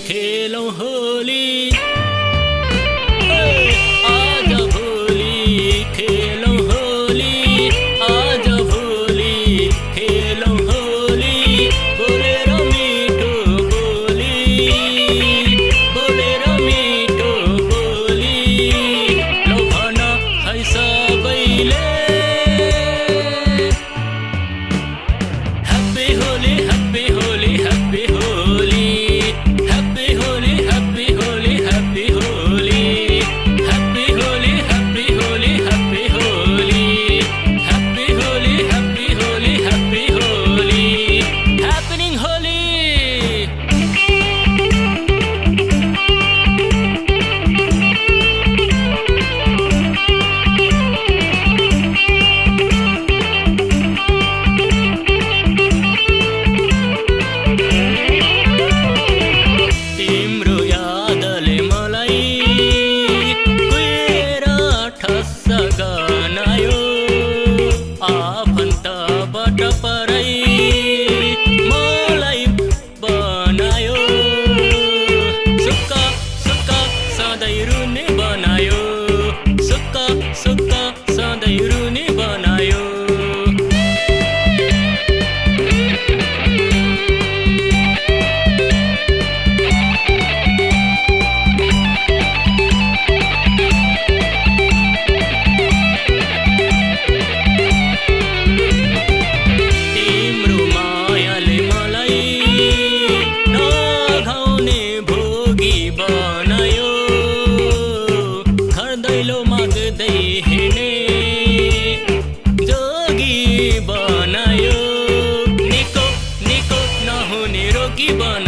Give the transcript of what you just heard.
खेलौं होली आज भोलि खेलौं होली आज भोलि खेलौं होली बोलेर मिठो बोली लौ भन है सबैले Happy Holi, Happy Holi, Happy Holi, Happy Holi, Happy Holi, Happy Holi, Happy Holi, Happy Holi, Happy Holi, Happy Holi, Happy Holi, Happy Holi, Happening Holi. तिम्रो यादले मलाई कुएर ठस्स गनायो आफन्तबाट परै मलाई बनायो सुक्क सुक्क सधैँ रुने बनायो सुक्क सुक्क सधैँ रुने बनायो तिम्रो मायाले मलाई नघाउने भोगी बनायो घर दैलो माग्दै हिँड्ने जोगी बनायो निको निको नहुने रोगी बनायो